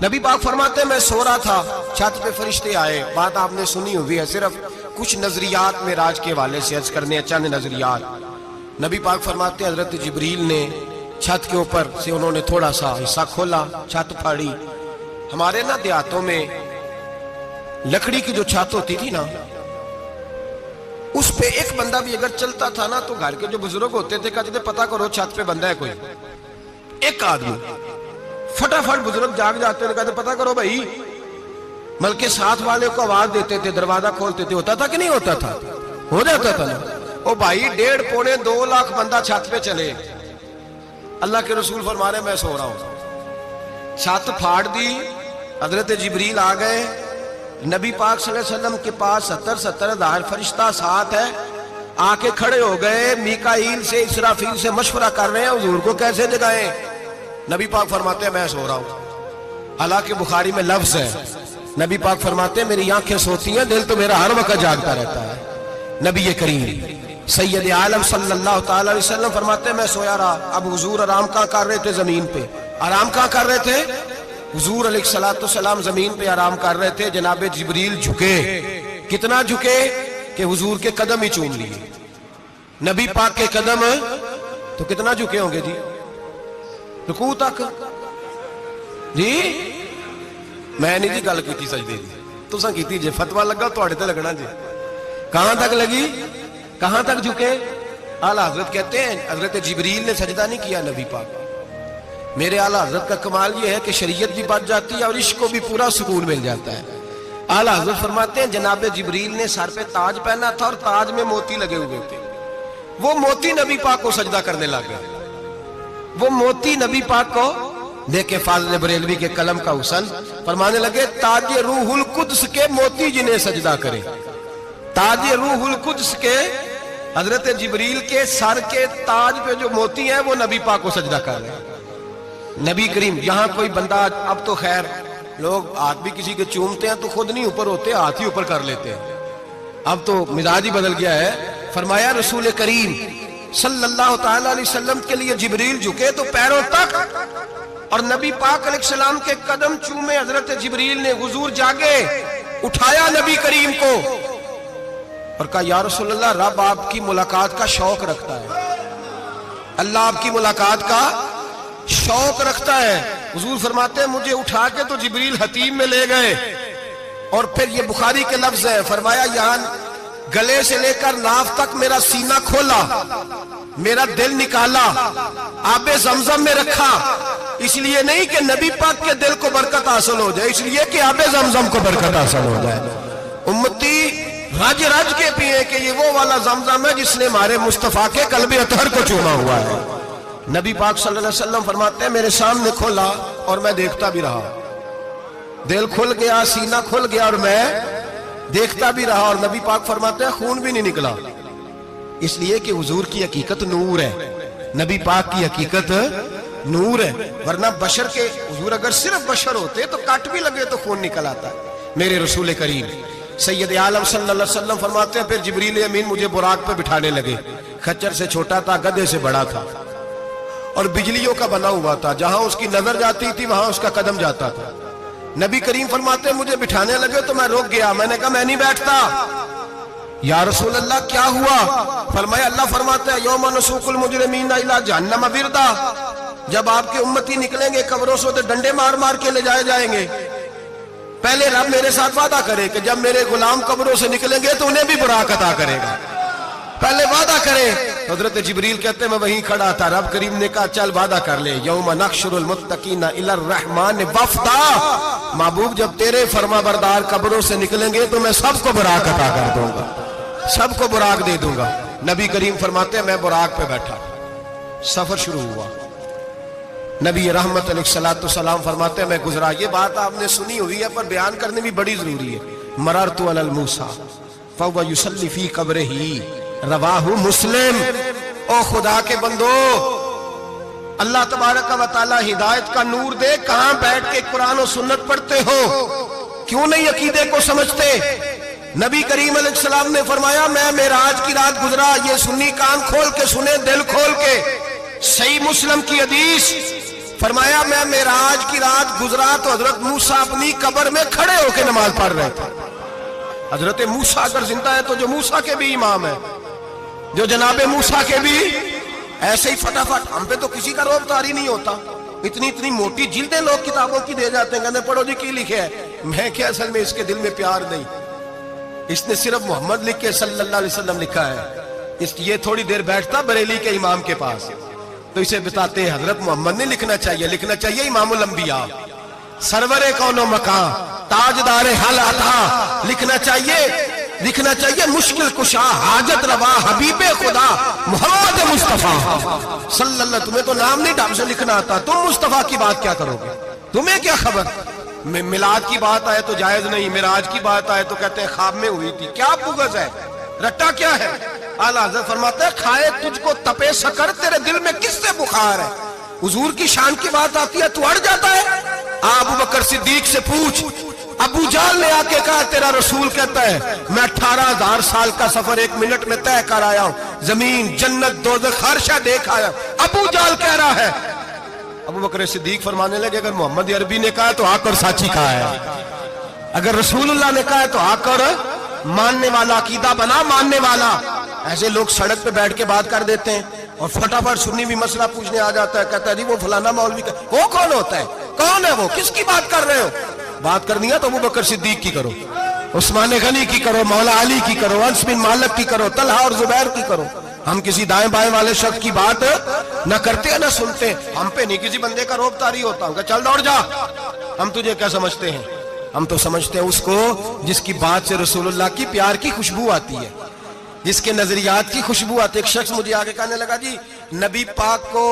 نبی پاک فرماتے ہیں میں سو رہا تھا، چھت پہ فرشتے آئے. بات آپ نے سنی ہوئی ہے، صرف کچھ نظریات معراج کے حوالے سے عرض کرنے ہیں، چند نظریات. نبی پاک فرماتے ہیں حضرت جبریل نے چھت کے اوپر سے انہوں نے تھوڑا سا حصہ کھولا، چھت پھاڑی. ہمارے نا دیہاتوں میں لکڑی کی جو چھت ہوتی تھی نا، اس پہ ایک بندہ بھی اگر چلتا تھا نا تو گھر کے جو بزرگ ہوتے تھے کہتے تھے پتہ کرو چھت پہ بندہ ہے کوئی. ایک آدمی فٹافٹ بزرگ جاگ جاتے ہیں، کہتے پتہ کرو بھائی. بلکہ ساتھ والے کو آواز دیتے تھے، دروازہ کھولتے تھے. ہوتا تھا کہ نہیں ہوتا تھا؟ ہو جاتا تھا نا. او بھائی 1.5 پونے 2 لاکھ بندہ چھت پہ چلے. اللہ کے رسول فرما رہے میں سو رہا ہوں. چھت پھاڑ دی، حضرت جبریل آ گئے. نبی پاک صلی اللہ علیہ وسلم کے پاس 70 ہزار فرشتہ ساتھ ہے. آ کے کھڑے ہو گئے، میکائیل سے اسرافیل سے مشورہ کر رہے ہیں حضور کو کیسے جگائیں. نبی پاک فرماتے ہیں میں سو رہا ہوں. حالانکہ بخاری میں لفظ ہے، نبی پاک فرماتے ہیں میری آنکھیں سوتی ہیں، دل تو میرا ہر وقت جاگتا رہتا ہے. نبی کریم سید عالم صلی اللہ تعالی علیہ وسلم فرماتے ہیں میں سویا رہا. اب حضور آرام کہاں کر رہے تھے؟ زمین پہ. آرام کہاں کر رہے تھے؟ حضور علیہ السلام زمین پہ آرام کر رہے تھے. جناب جبریل جھکے. کتنا جھکے کہ حضور کے قدم ہی چوم لیے. نبی پاک کے قدم تو کتنا جھکے ہوں گے جی؟ رکوع تک. جی میں نہیں جی گل کی سجدے دی، تساں کیتی جے. فتویٰ لگا تواڈے تے لگنا جی. کہاں تک لگی؟ کہاں تک جھکے؟ اعلیٰ حضرت کہتے ہیں حضرت جبریل نے سجدہ نہیں کیا نبی پاک. میرے اعلیٰ حضرت کا کمال یہ ہے کہ شریعت بھی بچ جاتی ہے اور عشق کو بھی پورا سکون مل جاتا ہے. اعلیٰ حضرت فرماتے ہیں جناب جبریل نے سر پہ تاج پہنا تھا اور تاج میں موتی لگے ہوئے تھے. وہ موتی نبی پاک کو سجدہ کرنے لگا. وہ موتی نبی پاک کو دیکھیں فاضل بریلوی کے قلم کا حسن فرمانے لگے تاج روح القدس کے موتی جنہیں سجدہ کرے. تاج روح القدس کے حضرت جبریل کے سر کے تاج پہ جو موتی ہیں وہ نبی پاک کو سجدہ کر رہے ہیں. نبی کریم یہاں کوئی بندہ، اب تو خیر لوگ ہاتھ بھی کسی کے چومتے ہیں تو خود نہیں اوپر ہوتے، ہاتھ ہی اوپر کر لیتے ہیں. اب تو مزاج ہی بدل گیا ہے. فرمایا رسول کریم صلی اللہ تعالی علیہ وسلم کے لیے جبریل جھکے تو پیروں تک، اور نبی پاک علیہ السلام کے قدم چومے. حضرت جبریل نے حضور جاگے، اٹھایا نبی کریم کو اور کہا یا رسول اللہ رب آپ کی ملاقات کا شوق رکھتا ہے. اللہ آپ کی ملاقات کا شوق رکھتا ہے. حضور فرماتے ہیں مجھے اٹھا کے تو جبریل حتیم میں لے گئے. اور پھر یہ بخاری کے لفظ ہے، فرمایا یہاں گلے سے لے کر ناف تک میرا سینہ کھولا، میرا دل نکالا، آب زمزم میں رکھا. اس لیے نہیں کہ نبی پاک کے دل کو برکت حاصل ہو جائے، اس لیے کہ آب زمزم کو برکت حاصل ہو جائے. امتی رج رج کے پیئے کہ یہ وہ والا زمزم ہے جس نے ہمارے مصطفیٰ کے قلب اطہر کو چوما ہوا ہے. نبی پاک صلی اللہ علیہ وسلم فرماتے ہیں میرے سامنے کھولا اور میں دیکھتا بھی رہا. دل کھل گیا، سینہ کھل گیا اور میں دیکھتا بھی رہا. اور نبی پاک فرماتے ہیں خون بھی نہیں نکلا، اس لیے کہ حضور کی حقیقت نور ہے. نبی پاک کی حقیقت نور ہے. ورنہ بشر کے حضور اگر صرف بشر ہوتے تو کٹ بھی لگے تو خون نکل آتا. میرے رسول کریم سید عالم صلی اللہ علیہ وسلم فرماتے ہیں پھر جبریل امین مجھے براق پہ بٹھانے لگے. خچر سے چھوٹا تھا، گدھے سے بڑا تھا اور بجلیوں کا بنا ہوا تھا. جہاں اس کی نظر جاتی تھی وہاں اس کا قدم جاتا تھا. نبی کریم فرماتے ہیں مجھے بٹھانے لگے تو میں رک گیا. میں نے کہا میں نہیں بیٹھتا. یا رسول اللہ کیا ہوا؟ فرمایا اللہ فرماتے ہیں یوم نسوق المجرمین الی جہنم وردا. جب آپ کے امتی نکلیں گے قبروں سے تو ڈنڈے مار مار کے لے جائے جائیں گے. پہلے رب میرے ساتھ وعدہ کرے کہ جب میرے غلام قبروں سے نکلیں گے تو انہیں بھی براق عطا کرے گا. پہلے وعدہ کرے. حضرت جبریل کہتے ہیں میں وہیں کھڑا تھا. رب کریم نے کہا چل وعدہ کر لے یوم نحشر المتقین الی الرحمن وفدا. محبوب جب تیرے فرما بردار قبروں سے نکلیں گے تو میں سب کو براق عطا کر دوں گا، سب کو براق دے دوں گا. نبی کریم فرماتے ہیں میں براق پہ بیٹھا. سفر شروع ہوا. نبی رحمت علیہ السلام فرماتے ہیں میں گزرا. یہ بات آپ نے سنی ہوئی ہے پر بیان کرنے بھی بڑی ضروری ہے. مررت علی الموسیٰ فہو یصلی فی قبرہ رواہ مسلم. او خدا کے بندو اللہ تبارک و تعالی ہدایت کا نور دے. کہاں بیٹھ کے قرآن و سنت پڑھتے ہو؟ کیوں نہیں عقیدے کو سمجھتے؟ نبی کریم علیہ السلام نے فرمایا میں معراج کی رات گزرا. یہ سنی کان کھول کے سنے، دل کھول کے. صحیح مسلم کی حدیث فرمایا میں معراج کی رات گزرا تو حضرت موسیٰ اپنی قبر میں کھڑے ہو کے نماز پڑھ رہے تھے. حضرت موسیٰ اگر زندہ ہے تو جو موسیٰ کے بھی امام ہے, جو جناب موسیٰ کے بھی ایسے ہی فٹافٹ. ہم پہ تو کسی کا روب طاری نہیں ہوتا, اتنی موٹی جلدیں لوگ کتابوں کی دے جاتے ہیں, کہتے ہیں پڑھو جی کی لکھے ہے. میں کہ اصل میں اس کے دل میں پیار نہیں, اس نے صرف محمد لکھ کے صلی اللہ علیہ وسلم لکھا ہے. یہ تھوڑی دیر بیٹھتا بریلی کے امام کے پاس تو اسے بتاتے ہیں حضرت محمد نے لکھنا چاہیے امام الانبیاء, سرور کون و مکان, تاجدار حال عطا, لکھنا چاہیے مشکل کشا, حاجت روا, حبیب خدا محمد مصطفیٰ صلی اللہ. تمہیں تو نام نہیں ڈھنگ سے لکھنا آتا, تم مصطفیٰ کی بات کیا کرو گے, تمہیں کیا خبر. میلاد کی بات آئے تو جائز نہیں, معراج کی بات آئے تو کہتے ہیں خواب میں ہوئی تھی. کیا بغض ہے, رٹا کیا ہے. اعلیٰ حضرت فرماتا ہے کھائے تجھ کو تپے سکر, تیرے دل میں کس سے بخار ہے. حضور کی شان کی بات آتی ہے تو اڑ جاتا ہے. ابو بکر صدیق سے پوچھ, ابو جہل نے آ کے کہا تیرا رسول کہتا ہے میں 18,000 سال کا سفر 1 منٹ میں طے کر آیا ہوں, زمین جنت دوزخ ہر شے دیکھ آیا. ابو جہل کہہ رہا ہے. ابو بکر صدیق فرمانے لگے اگر محمد عربی نے کہا تو آ کر سچی کہا ہے, اگر رسول اللہ نے کہا ہے تو آ کر ماننے والا, عقیدہ بنا ماننے والا. ایسے لوگ سڑک پہ بیٹھ کے بات کر دیتے ہیں اور فٹافٹ سنی بھی مسئلہ پوچھنے آ جاتا ہے, کہتا ہے جی وہ فلانا مولوی کا. وہ کون ہوتا ہے, کون ہے وہ, کس کی بات کر رہے ہو. بات کرنی ہے تو ابو بکر صدیق کی کرو, عثمان غنی کی کرو, مولا علی کی کرو, انس بن مالک کی کرو, طلحہ اور زبیر کی کرو. ہم کسی دائیں بائیں والے شخص کی بات نہ کرتے ہیں نہ سنتے. ہم پہ نہیں کسی بندے کا روب طاری ہوتا, ہوں کہ چل دوڑ جا. ہم تجھے کیا سمجھتے ہیں, ہم تو سمجھتے ہیں اس کو جس کی بات سے رسول اللہ کی پیار کی خوشبو آتی ہے, جس کے نظریات کی خوشبو آتی ہے. ایک شخص مجھے آگے کہنے لگا جی نبی پاک کو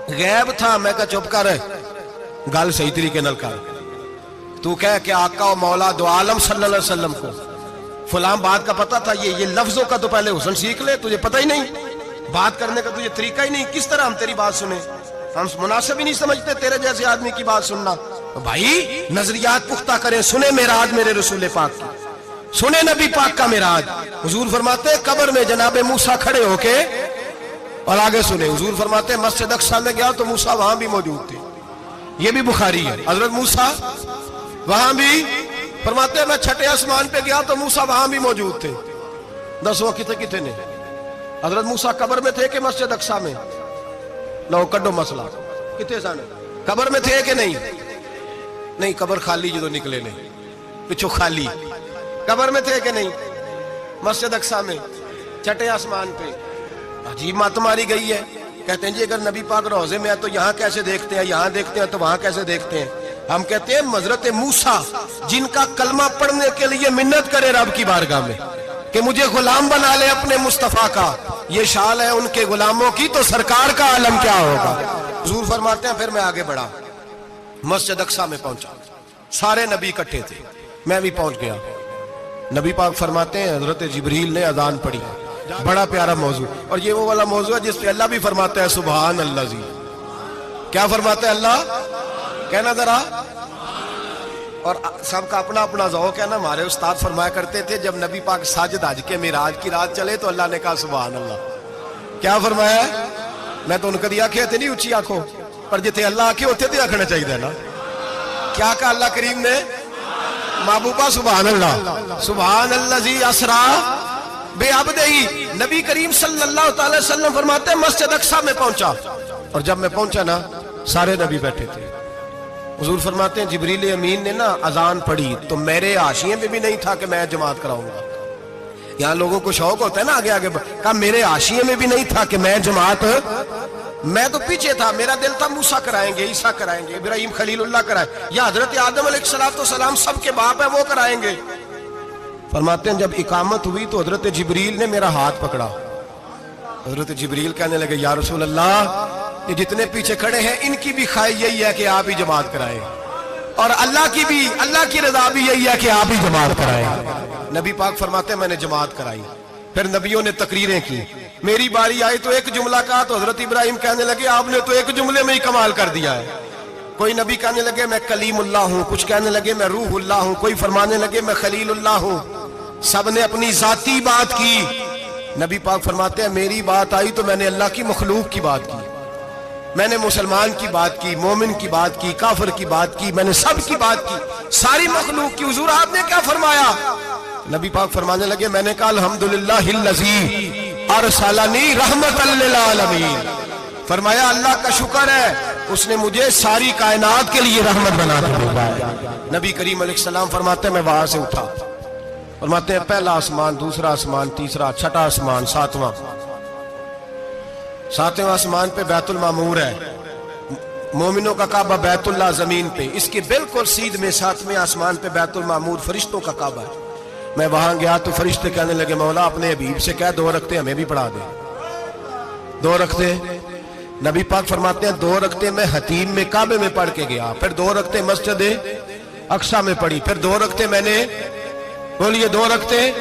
غیب تھا. میں کہا چپ کر, گل صحیح طریقے نال کر. تو کہہ کہ آقا و مولا دو عالم صلی اللہ علیہ وسلم کو فلاں بات کا پتہ تھا, یہ لفظوں کا تو پہلے حسن سیکھ لے, تجھے پتہ ہی نہیں, بات کرنے کا تجھے طریقہ ہی نہیں, کس طرح ہم تیری بات سنیں. ہم مناسب ہی نہیں سمجھتے تیرے جیسے آدمی کی بات سننا. بھائی نظریات پختہ کریں, سنیں معراج میرے رسول پاک کی, سنیں نبی پاک کا معراج. حضور فرماتے ہیں قبر میں جناب موسیٰ کھڑے ہو کے, اور آگے سنیں حضور فرماتے ہیں مسجد اقصیٰ میں گیا تو موسیٰ وہاں بھی موجود تھے. یہ بھی بخاری ہے. حضرت موسیٰ وہاں بھی, فرماتے ہیں میں 6 آسمان پہ گیا تو موسیٰ وہاں بھی موجود تھے. دسو کتنے نے, حضرت موسیٰ قبر میں تھے کہ مسجد اقصیٰ میں؟ لو کڈو مسئلہ, کتنے سانے قبر میں تھے کہ نہیں؟ نہیں, قبر خالی جو نکلے نے پچھو خالی. قبر میں تھے کہ نہیں؟ مسجد اقصیٰ میں 6 آسمان پہ. عجیب بات تمہاری گئی ہے. کہتے ہیں جی اگر نبی پاک روضے میں ہے تو یہاں کیسے دیکھتے ہیں, یہاں دیکھتے ہیں تو وہاں کیسے دیکھتے ہیں. ہم کہتے ہیں حضرت موسیٰ جن کا کلمہ پڑھنے کے لیے منت کرے رب کی بارگاہ میں کہ مجھے غلام بنا لے اپنے مصطفیٰ کا, یہ شان ہے ان کے غلاموں کی, تو سرکار کا عالم کیا ہوگا. حضور فرماتے ہیں پھر میں آگے بڑھا, مسجد اقصیٰ میں پہنچا, سارے نبی اکٹھے تھے, میں بھی پہنچ گیا. نبی پاک فرماتے ہیں حضرت جبریل نے اذان پڑھی. بڑا پیارا موضوع, اور یہ وہ والا موضوع ہے جس پہ اللہ بھی فرماتا ہے سبحان اللہ جی. کیا فرماتا ہے اللہ, کہنا ذرا. اور سب کا اپنا اپنا ذوق ہے نا. ہمارے استاد فرمایا کرتے تھے جب نبی پاک ساجد حج کے معراج کی رات چلے تو اللہ نے کہا سبحان اللہ. کیا فرمایا ہے, میں تو ان کو آنکھیں تھے نہیں اچھی آنکھوں پر, جتنے اللہ آنکھیں ہوتے تھے آنکھنا چاہیے نا. کیا کہا اللہ کریم نے, محبوبہ سبحان اللہ. سبحان اللہ جی اسرا بے عبدہی. نبی کریم صلی اللہ تعالی وسلم فرماتے ہیں مسجد اقصیٰ میں پہنچا, اور جب میں پہنچا نا سارے نبی بیٹھے تھے. حضور فرماتے ہیں جبریل امین نے نا اذان پڑھی تو میرے حاشیے میں بھی نہیں تھا کہ میں جماعت کراؤں گا. یہاں لوگوں کو شوق ہوتا ہے نا آگے آگے, کہا میرے حاشیے میں بھی نہیں تھا کہ میں جماعت, میں تو پیچھے تھا. میرا دل تھا موسیٰ کرائیں گے, عیسیٰ کرائیں گے, ابراہیم خلیل اللہ کرائیں, یا حضرت آدم علیہ السلام سب کے باپ ہیں وہ کرائیں گے. فرماتے ہیں جب اقامت ہوئی تو حضرت جبریل نے میرا ہاتھ پکڑا. حضرت جبریل کہنے لگے یا رسول اللہ یہ جتنے پیچھے کھڑے ہیں ان کی بھی خواہش یہی ہے کہ آپ ہی جماعت کرائیں, اور اللہ کی رضا بھی یہی ہے کہ آپ ہی جماعت کرائیں. نبی پاک فرماتے ہیں میں نے جماعت کرائی. پھر نبیوں نے تقریریں کی. میری باری آئی تو ایک جملہ کہا تو حضرت ابراہیم کہنے لگے آپ نے تو ایک جملے میں ہی کمال کر دیا ہے. کوئی نبی کہنے لگے میں کلیم اللہ ہوں, کچھ کہنے لگے میں روح اللہ ہوں, کوئی فرمانے لگے میں خلیل اللہ ہوں. سب نے اپنی ذاتی بات کی. نبی پاک فرماتے ہیں میری بات آئی تو میں نے اللہ کی مخلوق کی بات کی. میں نے مسلمان کی بات کی، مومن کی بات کی، کافر کی بات کی، میں نے سب کی بات کی، ساری مخلوق کی۔ حضور آپ نے کیا فرمایا؟ نبی پاک فرمانے لگے میں نے کہا الحمدللہ الذی ارسلنی رحمت للعالمین، فرمایا اللہ کا شکر ہے اس نے مجھے ساری کائنات کے لیے رحمت بنا کر بھیجا ہے۔ نبی کریم علیہ السلام فرماتے ہیں میں وہاں سے اٹھا، فرماتے ہیں پہلا آسمان، دوسرا آسمان، تیسرا، چھٹا آسمان، ساتواں آسمان پہ بیت المعمور ہے، مومنوں کا کعبہ بیت اللہ زمین پہ، اس کے بالکل سیدھ میں 7ویں آسمان پہ بیت المعمور فرشتوں کا کعبہ ہے۔ میں وہاں گیا تو فرشتے کہنے لگے مولا اپنے حبیب سے کہہ 2 رکعتیں ہمیں بھی پڑھا دے۔ 2 رکعتیں نبی پاک فرماتے ہیں 2 رکعتیں میں حتیم میں کعبے میں پڑھ کے گیا، پھر 2 رکعتیں مسجد اقصی میں پڑھی، پھر 2 رکعتیں میں نے بولیے 2 رکعتیں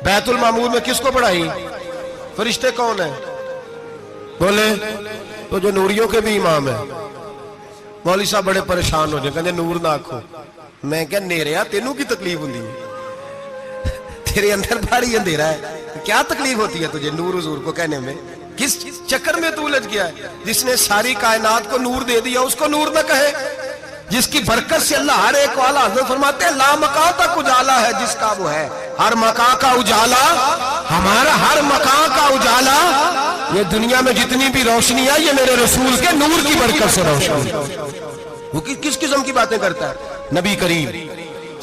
بیت المعمور میں کس کو پڑھائی؟ فرشتے کون ہیں بولے؟ تو جو نوریوں کے بھی امام ہیں۔ مولوی صاحب بڑے پریشان ہو جائے، کہتے نور نہ آکھو۔ میں کہ نیریا تینوں کی تکلیف ہوندی ہے، تیرے اندر بھاری اندھیرا ہے، کیا تکلیف ہوتی ہے تجھے نور حضور کو کہنے میں؟ کس چکر میں تو الجھ گیا ہے؟ جس نے ساری کائنات کو نور دے دیا اس کو نور نہ کہے؟ جس کی برکت سے اللہ ہر ایک والا، حضرت فرماتے ہیں لا مکان تک اجالا ہے جس کا وہ ہے، ہر مکان کا اجالا ہمارا، ہر مکان کا اجالا، یہ دنیا میں جتنی بھی روشنی ہے یہ میرے رسول کے نور کی برکت سے روشنی۔ وہ کس قسم کی باتیں کرتا ہے؟ نبی کریم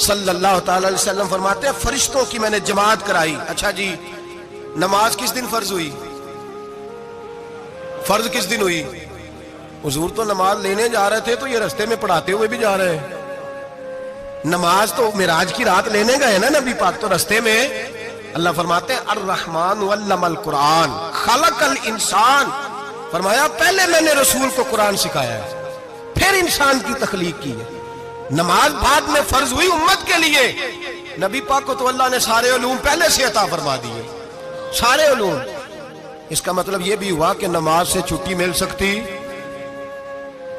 صلی اللہ تعالی علیہ وسلم فرماتے ہیں فرشتوں کی میں نے جماعت کرائی۔ اچھا جی نماز کس دن فرض ہوئی؟ فرض کس دن ہوئی؟ حضور تو نماز لینے جا رہے تھے تو یہ رستے میں پڑھاتے ہوئے بھی جا رہے ہیں۔ نماز تو معراج کی رات لینے گئے نا نبی پاک، تو رستے میں اللہ فرماتے ہیں الرحمن علم القرآن خلق الانسان، فرمایا پہلے میں نے رسول کو قرآن سکھایا ہے پھر انسان کی تخلیق کی ہے۔ نماز بعد میں فرض ہوئی امت کے لیے، نبی پاک کو تو اللہ نے سارے علوم پہلے سے عطا فرما دیے، سارے علوم۔ اس کا مطلب یہ بھی ہوا کہ نماز سے چھٹی مل سکتی،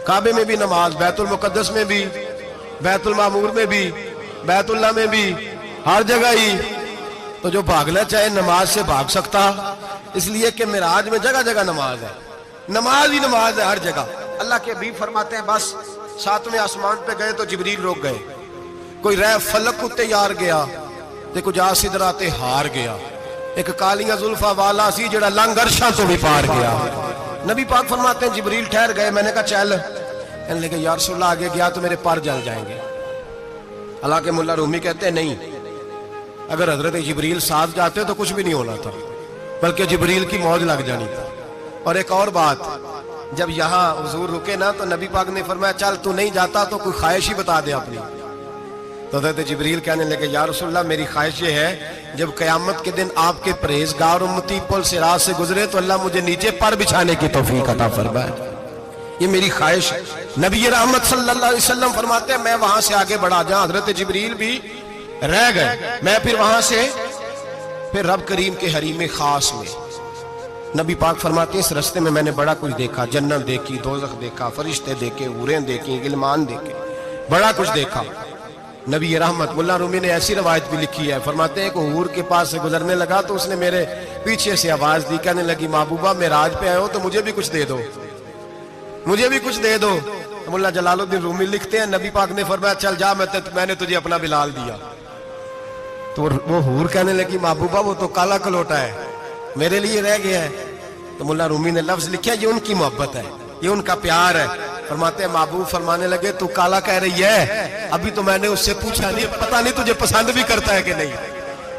کعبے میں بھی نماز، بیت المقدس میں بھی، بیت المعمور میں بھی، بیت اللہ میں بھی، ہر جگہ ہی۔ تو جو بھاگنا چاہے نماز سے بھاگ سکتا، اس لیے کہ معراج میں جگہ جگہ نماز ہے، نماز ہی نماز ہے ہر جگہ۔ اللہ کے حبیب فرماتے ہیں بس 7ویں آسمان پہ گئے تو جبریل روک گئے، کوئی رہ فلک کو تیار گیا تے کچھ آ سدرات ہار گیا، ایک کالیاں زلفاں والا سی جڑا لنگ عرشاں تو بھی پار گیا۔ نبی پاک فرماتے ہیں جبریل ٹھہر گئے، میں نے کہا چل، کہنے لگے یا رسول اللہ آگے گیا تو میرے پر جل جائیں گے۔ حالانکہ ملا رومی کہتے ہیں نہیں، اگر حضرت جبریل ساتھ جاتے تو کچھ بھی نہیں ہونا تھا، بلکہ جبریل کی موج لگ جانی تھی۔ اور ایک اور بات، جب یہاں حضور رکے نا تو نبی پاک نے فرمایا چل تو نہیں جاتا تو کوئی خواہش ہی بتا دے اپنی۔ تو حضرت جبریل کہنے لگے یا رسول اللہ میری خواہش یہ ہے جب قیامت کے دن آپ کے پرہیزگار امتی پل سے راہ سے گزرے تو اللہ مجھے نیچے پر بچھانے کی توفیق عطا فرمائے، یہ میری خواہش ہے۔ نبی رحمت صلی اللہ علیہ وسلم فرماتے ہیں میں وہاں سے آگے بڑھا جہاں حضرت جبریل بھی رہ گئے، میں پھر وہاں سے پھر رب کریم کے حریم خاص میں۔ نبی پاک فرماتے ہیں اس رستے میں میں نے بڑا کچھ دیکھا، جنت دیکھی، دوزخ دیکھا، فرشتے دیکھے، حوریں دیکھی، غلمان دیکھے، بڑا کچھ دیکھا۔ نبی رحمت ملا رومی نے ایسی روایت بھی لکھی ہے، فرماتے ہیں کہ حور کے پاس سے گزرنے لگا تو اس نے میرے پیچھے سے آواز دی، کہنے لگی محبوبہ معراج پہ آئے ہو تو مجھے بھی کچھ دے دو، مجھے بھی کچھ دے دو۔ ملا جلال الدین رومی لکھتے ہیں نبی پاک نے فرمایا چل جا میں نے تجھے اپنا بلال دیا۔ تو وہ حور کہنے لگی محبوبہ وہ تو کالا کلوٹا ہے، میرے لیے رہ گیا ہے۔ تو ملا رومی نے لفظ لکھا یہ ان کی محبت ہے، یہ ان کا پیار ہے۔ فرماتے ہیں محبوب فرمانے لگے تو کالا کہہ رہی ہے، ابھی تو میں نے اس سے پوچھا نہیں، پتہ نہیں تجھے پسند بھی کرتا ہے کہ نہیں،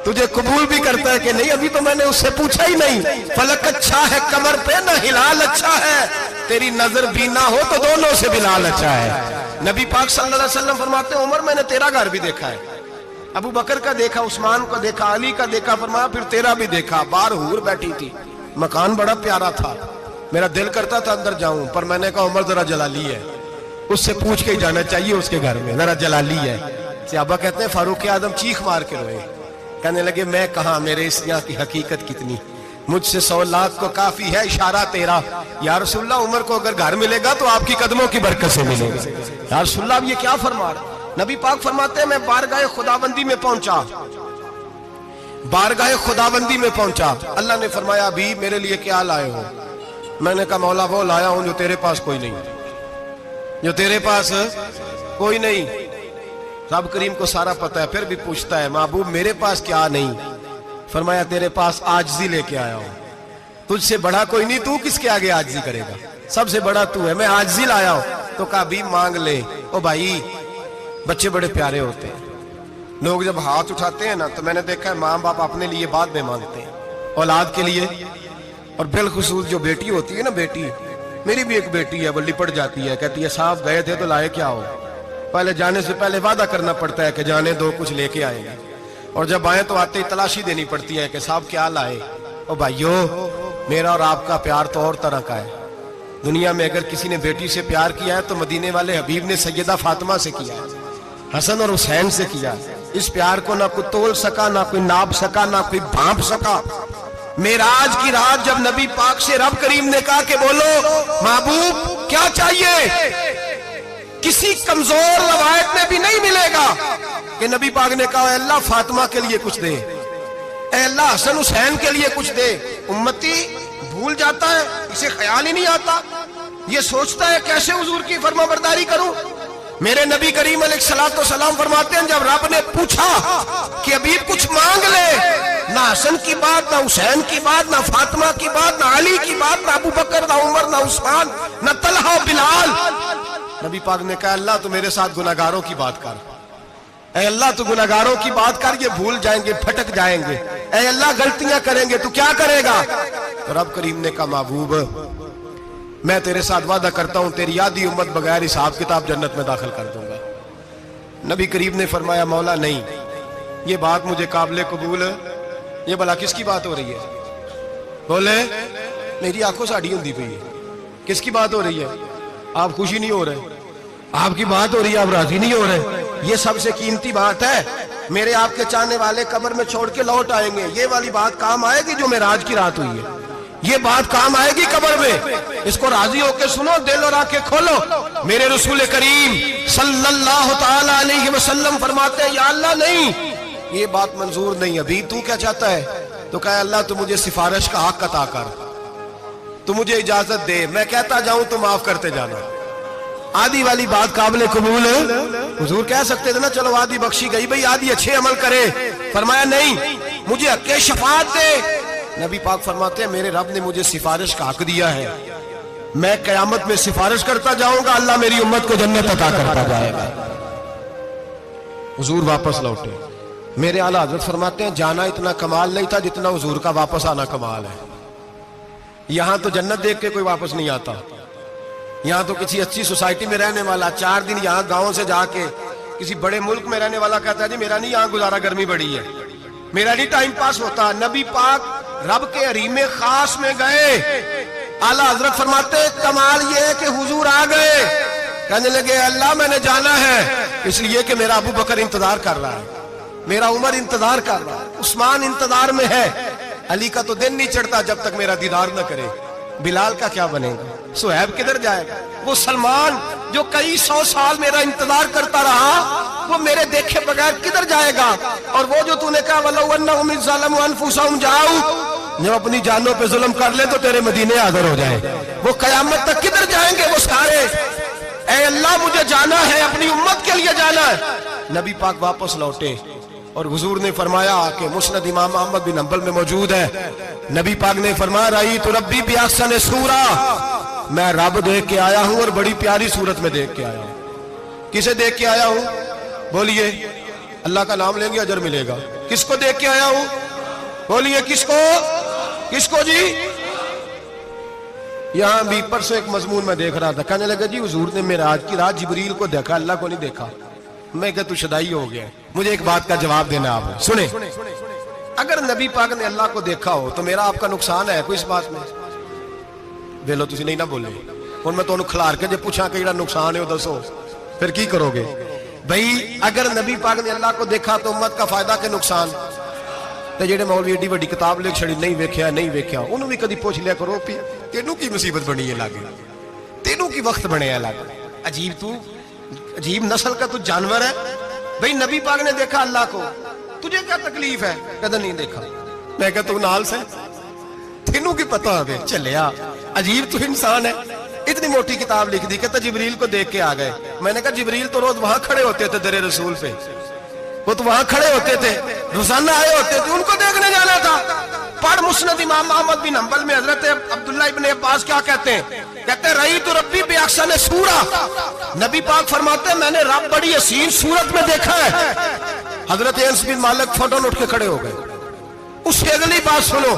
تجھے قبول بھی کرتا ہے کہ نہیں، ابھی تو میں نے اس سے پوچھا ہی نہیں۔ فلک اچھا ہے کمر پہ نہ ہلال اچھا ہے، تیری نظر بھی نہ ہو تو دونوں سے بلال اچھا ہے۔ نبی پاک صلی اللہ علیہ وسلم فرماتے ہیں عمر میں نے تیرا گھر بھی دیکھا ہے، ابو بکر کا دیکھا، عثمان کو دیکھا، علی کا دیکھا، فرمایا پھر تیرا بھی دیکھا۔ باہر حور بیٹھی تھی، مکان بڑا پیارا تھا، میرا دل کرتا تھا اندر جاؤں، پر میں نے کہا عمر ذرا جلالی ہے، اس سے پوچھ کے ہی جانا چاہیے اس کے گھر میں، ذرا جلالی ہے۔ صحابہ کہتے ہیں فاروق اعظم چیخ مار کے روئے، کہنے لگے میں کہاں، میرے اس یہاں کی حقیقت کتنی، مجھ سے 100 لاکھ کو کافی ہے اشارہ تیرا۔ یا رسول اللہ عمر کو اگر گھر ملے گا تو آپ کی قدموں کی برکت سے ملے گا۔ یا رسول اللہ اب یہ کیا فرما رہا؟ نبی پاک فرماتے ہیں میں بارگاہ خداوندی میں پہنچا، بارگاہ خداوندی میں پہنچا، اللہ نے فرمایا ابھی میرے لیے کیا لائے ہو؟ میں نے کہا مولا وہ لایا ہوں جو تیرے پاس کوئی نہیں، جو تیرے پاس کوئی نہیں۔ رب کریم کو سارا پتہ ہے، پھر بھی پوچھتا ہے محبوب میرے پاس کیا نہیں؟ فرمایا تیرے پاس عاجزی لے کے آیا ہوں، تجھ سے بڑا کوئی نہیں، تو کس کے آگے عاجزی کرے گا، سب سے بڑا تو ہے، میں عاجزی لایا ہوں۔ تو کہا بھی مانگ لے۔ او بھائی بچے بڑے پیارے ہوتے ہیں، لوگ جب ہاتھ اٹھاتے ہیں نا تو میں نے دیکھا ہے ماں باپ اپنے لیے بعد میں مانگتے ہیں، اولاد کے لیے، اور بالخصوص جو بیٹی ہوتی ہے نا، بیٹی، میری بھی ایک بیٹی ہے، وہ لپٹ جاتی ہے، کہتی ہے صاحب گئے تھے تو لائے کیا ہو؟ پہلے جانے سے پہلے وعدہ کرنا پڑتا ہے کہ جانے دو کچھ لے کے آئیں گے، اور جب آئے تو آتے ہی تلاشی دینی پڑتی ہے کہ صاحب کیا لائے۔ او بھائیو میرا اور آپ کا پیار تو اور طرح کا ہے، دنیا میں اگر کسی نے بیٹی سے پیار کیا ہے تو مدینے والے حبیب نے سیدہ فاطمہ سے کیا ہے، حسن اور حسین سے کیا ہے۔ اس پیار کو نہ کوئی تول سکا، نہ کوئی ناپ سکا، نہ کوئی بھانپ سکا۔ معراج کی رات جب نبی پاک سے رب کریم نے کہا کہ بولو محبوب کیا چاہیے، کسی کمزور روایت میں بھی نہیں ملے گا کہ نبی پاک نے کہا اے اللہ فاطمہ کے لیے کچھ دے، اے اللہ حسن حسین کے لیے کچھ دے۔ امتی بھول جاتا ہے، اسے خیال ہی نہیں آتا، یہ سوچتا ہے کیسے حضور کی فرما برداری کروں۔ میرے نبی کریم علیہ الصلوۃ والسلام فرماتے ہیں جب رب نے پوچھا کہ ابھی کچھ مانگ لے، نہ حسن کی بات، نہ حسین کی بات، نہ فاطمہ کی بات، نہ علی کی بات، نہ ابو بکر، نہ عمر، نہ عثمان، نہ طلحہ بلال، نبی پاک نے کہا اللہ تو میرے ساتھ گناہگاروں کی بات کر، اے اللہ تو گناہگاروں کی بات کر، یہ بھول جائیں گے، پھٹک جائیں گے، اے اللہ غلطیاں کریں گے تو کیا کرے گا؟ تو رب کریم نے کہا محبوب میں تیرے ساتھ وعدہ کرتا ہوں تیری آدھی امت بغیر حساب کتاب جنت میں داخل کر دوں گا۔ نبی کریم نے فرمایا مولا نہیں، یہ بات مجھے قابل قبول ہے، یہ بھلا کس کی بات ہو رہی ہے؟ بولے میری آنکھوں سے اڑی ہوندی پئی ہے، کس کی بات ہو رہی ہے؟ آپ خوشی نہیں ہو رہے، آپ کی بات ہو رہی ہے، آپ راضی نہیں ہو رہے، یہ سب سے قیمتی بات ہے۔ میرے آپ کے چاہنے والے قبر میں چھوڑ کے لوٹ آئیں گے، یہ والی بات کام آئے گی جو معراج کی رات ہوئی ہے، یہ بات کام آئے گی قبر میں، اس کو راضی ہو کے سنو، دل اور آنکھیں کھولو۔ میرے رسول کریم صلی اللہ تعالی علیہ وسلم فرماتے ہیں یا اللہ نہیں، یہ بات منظور نہیں، ابھی تو کیا چاہتا ہے؟ تو کہا اللہ تو مجھے سفارش کا حق عطا کر، تو مجھے اجازت دے، میں کہتا جاؤں تو معاف کرتے جانا۔ آدھی والی بات قابل قبول ہے، حضور کہہ سکتے تھے نا چلو آدھی بخشی گئی بھئی آدھی اچھے عمل کرے، فرمایا نہیں مجھے حق شفاعت دے۔ نبی پاک فرماتے ہیں میرے رب نے مجھے سفارش کا حق دیا ہے، میں قیامت میں سفارش کرتا جاؤں گا، اللہ میری امت کو جنت عطا کرتا جائے گا۔ حضور واپس لوٹے، میرے اعلیٰ حضرت فرماتے ہیں جانا اتنا کمال نہیں تھا جتنا حضور کا واپس آنا کمال ہے۔ یہاں تو جنت دیکھ کے کوئی واپس نہیں آتا، یہاں تو کسی اچھی سوسائٹی میں رہنے والا 4 دن یہاں گاؤں سے جا کے کسی بڑے ملک میں رہنے والا کہتا ہے جی میرا نہیں یہاں گزارا، گرمی بڑی ہے، میرا نہیں ٹائم پاس ہوتا۔ نبی پاک رب کے حریم خاص میں گئے، اعلیٰ حضرت فرماتے کمال یہ ہے کہ حضور آ گئے، کہنے لگے اللہ میں نے جانا ہے اس لیے کہ میرا ابو بکر انتظار کر رہا ہے، میرا عمر انتظار کر رہا ہے، عثمان انتظار میں ہے، علی کا تو دن نہیں چڑھتا جب تک میرا دیدار نہ کرے، بلال کا کیا بنے گا، صہیب کدھر جائے گا، وہ سلمان جو کئی 100 سال میرا انتظار کرتا رہا وہ میرے دیکھے بغیر کدھر جائے گا، اور وہ جو تو نے کہا وَلَوْ أَنَّهُمْ إِذْ ظَلَمُوا أَنفُسَهُمْ جَاءُوا، جب اپنی جانوں پہ ظلم کر لے تو تیرے مدینے حاضر ہو جائیں، وہ قیامت تک کدھر جائیں گے وہ سارے، اے اللہ مجھے جانا ہے، اپنی امت کے لیے جانا ہے۔ نبی پاک واپس لوٹے اور حضور نے فرمایا کہ مسند امام احمد بن حنبل میں موجود ہے، نبی پاک نے فرمایا رأیت ربی بأحسن صورہ، میں رب دیکھ کے آیا ہوں اور بڑی پیاری صورت میں دیکھ کے آیا ہوں۔ کسے دیکھ کے آیا ہوں؟ بولیے، اللہ کا نام لیں گے اجر ملے گا۔ کس کو دیکھ کے آیا ہوں؟ بولیے کس کو؟ کس کو جی؟ یہاں بھی پرسوں ایک مضمون میں دیکھ رہا تھا، کہنے لگا جی حضور نے معراج کی رات جبریل کو دیکھا، اللہ کو نہیں دیکھا۔ میں کہا تو شدائی ہو گیا، مجھے ایک بات کا جواب دینا آپ سنیں، اگر نبی پاک نے اللہ کو دیکھا ہو تو میرا آپ کا نقصان ہے کوئی اس بات میں؟ ویلو تسی نہیں نہ بولے، اور میں تو انہوں کھلار کے جب پوچھا کہ جڑا نقصان ہے وہ دسو، پھر کی کرو گے؟ بھئی اگر نبی پاک نے اللہ کو دیکھا تو امت کا فائدہ کہ نقصان؟ تے جڑے مولوی ایڈی وڈی کتاب لکھ چھڑی نہیں ویکھیا نہیں ویکھیا، انہوں بھی کدی پوچھ لیا کرو پی تینوں کی مصیبت بنی ہے لاگے، تینوں کی وقت بنے ہے لاگے، عجیب تو عجیب نسل کا تو جانور ہے۔ بھئی نبی پاک نے دیکھا اللہ کو، تجھے کیا تکلیف ہے؟ کہتا نہیں دیکھا۔ میں کہتا تو نال سے تینوں کی پتا ہوگے چلیا عجیب تو انسان ہے. اتنی موٹی کتاب لکھ دی کہتا جبریل کو دیکھ کے آ گئے. میں نے کہا جبریل تو روز وہاں کھڑے ہوتے تھے در رسول پہ, وہ تو وہاں کھڑے ہوتے تھے, روزانہ آئے ہوتے تھے, ان کو دیکھنے جانا تھا. پڑھ مسند امام احمد بن حنبل میں حضرت عبداللہ ابن عباس کیا کہتے ہیں, کہتے ہیں رأیت ربی بأحسن صورۃ, نبی پاک فرماتے ہیں میں نے رب بڑی حسین صورت میں دیکھا ہے. حضرت انس بن مالک فوراً اٹھ کے کھڑے ہو گئے. اس سے اگلی بات سنو,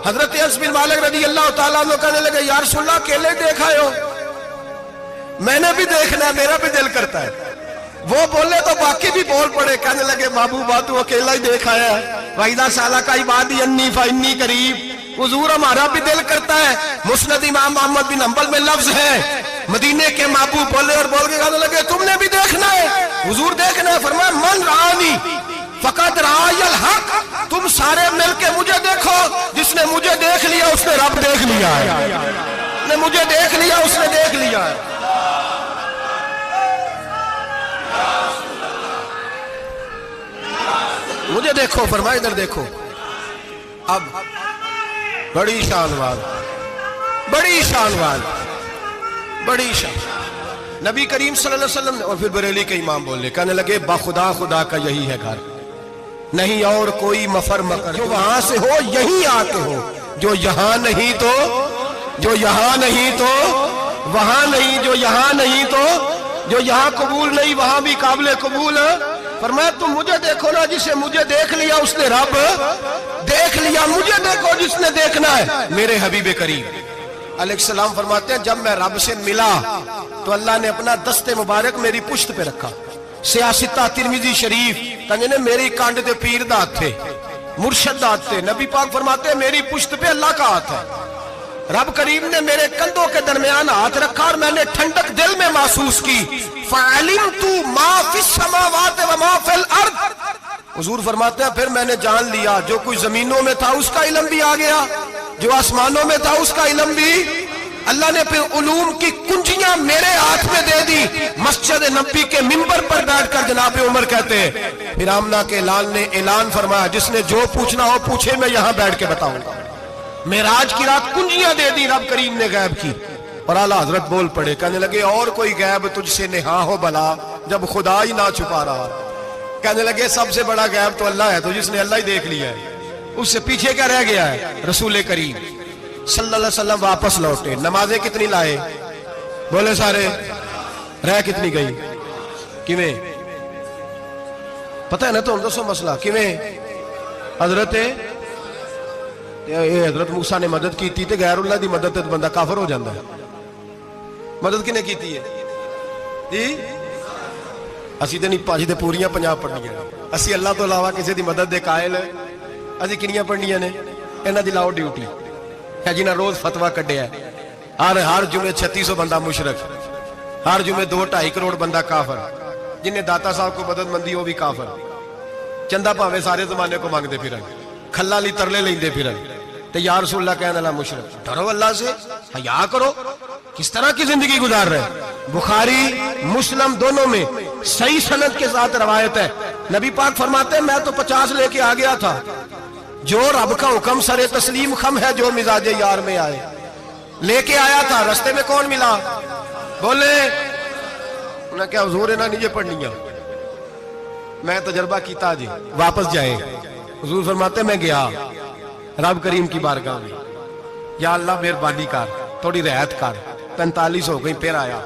حضرت انس بن مالک رضی اللہ تعالیٰ عنہ کہنے لگے یا رسول اللہ اکیلے دیکھا ہو؟ میں نے بھی دیکھنا ہے, میرا بھی دل کرتا ہے. وہ بولے تو باقی بھی بول پڑے, کہنے لگے محبوبہ تو اکیلا ہی دیکھا ہے. وَإِذَا سَأَلَكَ عِبَادِي عَنِّي فَإِنِّي قَرِيبٌ, حضور ہمارا بھی دل کرتا ہے. مسند امام احمد بن حنبل میں لفظ ہے مدینے کے محبوب بولے اور بول کے کہنے لگے تم نے بھی دیکھنا ہے؟ حضور دیکھنا ہے. فرمایا من رآنی فقط رآی الحق, تم سارے مل کے مجھے دیکھو, جس نے مجھے دیکھ لیا اس نے رب دیکھ لیا ہے, جس نے مجھے دیکھ لیا اس نے دیکھ لیا ہے. مجھے دیکھو, فرمایا ادھر دیکھو. اب بڑی شان وال, بڑی شان وال, بڑی شان. نبی کریم صلی اللہ علیہ وسلم اور پھر بریلی کے امام بولے, کہنے لگے باخدا خدا کا یہی ہے گھر, نہیں اور کوئی مفر مکر, جو وہاں سے ہو یہیں آ کے ہو, جو یہاں نہیں تو, جو یہاں نہیں تو وہاں نہیں, جو یہاں نہیں تو, جو یہاں قبول نہیں وہاں بھی قابل قبول. فرمایا تم مجھے دیکھو نا, جسے مجھے دیکھ لیا اس نے رب دیکھ لیا, مجھے دیکھو جس نے دیکھنا ہے میرے حبیب کریم علیہ السلام. فرماتے ہیں جب میں رب سے ملا تو اللہ نے اپنا دست مبارک میری پشت پہ رکھا. سیاستہ ترمذی شریف کہنے میری کانڈ دے پیر دا ہاتھ تھے, مرشد دا ہاتھ تھے. نبی پاک فرماتے ہیں میری پشت پہ اللہ کا ہاتھ ہے. رب کریم نے میرے کندھوں کے درمیان ہاتھ رکھا اور میں نے ٹھنڈک دل میں محسوس کی. فَعَلِمْتُ مَا فِي السَّمَاوَاتِ وَمَا فِي الْأَرْضِ, حضور فرماتے ہیں پھر میں نے جان لیا جو کچھ زمینوں میں تھا اس کا علم بھی آ گیا, جو آسمانوں میں تھا اس کا علم بھی. اللہ نے پھر علوم کی کنجیاں میرے ہاتھ میں دے دی. مسجد نبی کے منبر پر بیٹھ کر جناب عمر کہتے ہیں پھر آمنہ کے لال نے اعلان فرمایا جس نے جو پوچھنا ہو پوچھے, میں یہاں بیٹھ کے بتاؤں گا. معراج کی رات کنجیاں دے دی رب کریم نے غیب کی. اور اعلیٰ حضرت بول پڑے, کہنے لگے اور کوئی غیب تجھ سے نہا ہو بلا جب خدا ہی نہ چھپا رہا. کہنے لگے سب سے بڑا غیب تو اللہ ہے, تو جس نے اللہ ہی دیکھ لیا ہے اس سے پیچھے کیا رہ گیا ہے. رسول کریم صلی اللہ علیہ وسلم واپس لوٹے, نمازیں کتنی لائے بولے سارے, رہ کتنی گئی, کیویں پتہ ہے نا, تو ہم دوسو مسئلہ کیویں حضرت موسیٰ نے مدد کی تھی تے غیر اللہ دی مدد تے بندہ کافر ہو جاندہ ہے. مدد کنے کی تھی ہے اسی تے نہیں پاجی تے پوریاں 50 پڑھنیاں, اسی اللہ تو علاوہ کسی دی مدد دے قائل اسی کنیاں پڑھنیاں نے. انہاں دی لاؤ ڈیوٹی ہے جنہاں روز فتویٰ کڈیا ہے, ہر جمعے 3600 بندہ مشرک, ہر جمعے 2-2.5 کروڑ بندہ کافر, جنہیں داتا صاحب کو مدد مندی ہو بھی کافر, چندہ پاوے سارے زمانے کو مانگتے پھرن, کھلا لی ترلے لیندے پھرن, تے یا رسول اللہ کہنے اللہ مشرک. ڈرو اللہ سے, حیا کرو, کس طرح کی زندگی گزار رہے. بخاری مسلم دونوں میں صحیح سند کے ساتھ روایت ہے. نبی پاک فرماتے ہیں میں تو 50 لے کے آ گیا تھا, جو رب کا حکم سر تسلیم خم ہے جو مزاج یار میں آئے, لے کے آیا تھا. رستے میں کون ملا بولے, انہیں کیا حضور انہاں نہیں یہ پڑھنیاں, میں تجربہ کیتا جی واپس جائے. حضور فرماتے ہیں میں گیا رب کریم کی بارگاہ میں, یا اللہ مہربانی کر تھوڑی رعایت کر. 45 ہو گئی, پھر آیا.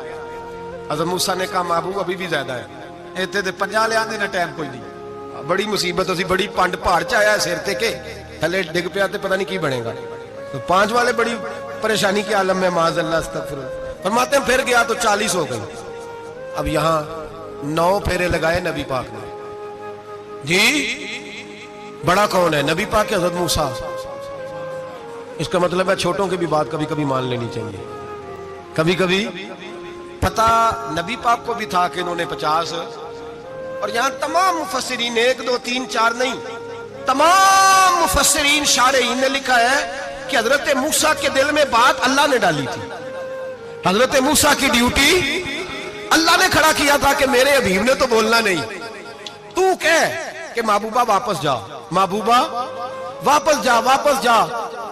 حضرت موسیٰ نے کہا محبوب ابھی بھی زیادہ ہے, ایتھے تے 50 لے آندے نے ٹائم کوئی نہیں. بڑی مصیبت اسی, بڑی پانڈ پہاڑ چایا ہے سیر تے کے تھلے ڈگ پیا تے پتہ نہیں کی بنے گا. تو 5 والے بڑی پریشانی کے عالم میں معاذ اللہ استغفر. فرماتے ہیں پھر گیا تو 40 ہو گئی. اب یہاں 9 پھیرے لگائے نبی پاک نے. جی بڑا کون ہے نبی پاک کے حضرت موسیٰ. اس کا مطلب ہے چھوٹوں کی بھی بات کبھی کبھی مان لینی چاہیے. کبھی کبھی پتہ نبی پاک کو بھی تھا کہ انہوں نے 50, اور یہاں تمام مفسرین 1 2 3 4 نہیں, تمام مفسرین شارحین نے لکھا ہے کہ حضرت موسیٰ کے دل میں بات اللہ نے ڈالی تھی. حضرت موسیٰ کی ڈیوٹی اللہ نے کھڑا کیا تھا کہ میرے حبیب نے تو بولنا نہیں, تو کہہ کہ محبوبہ واپس جا, محبوبہ واپس جا, واپس جا.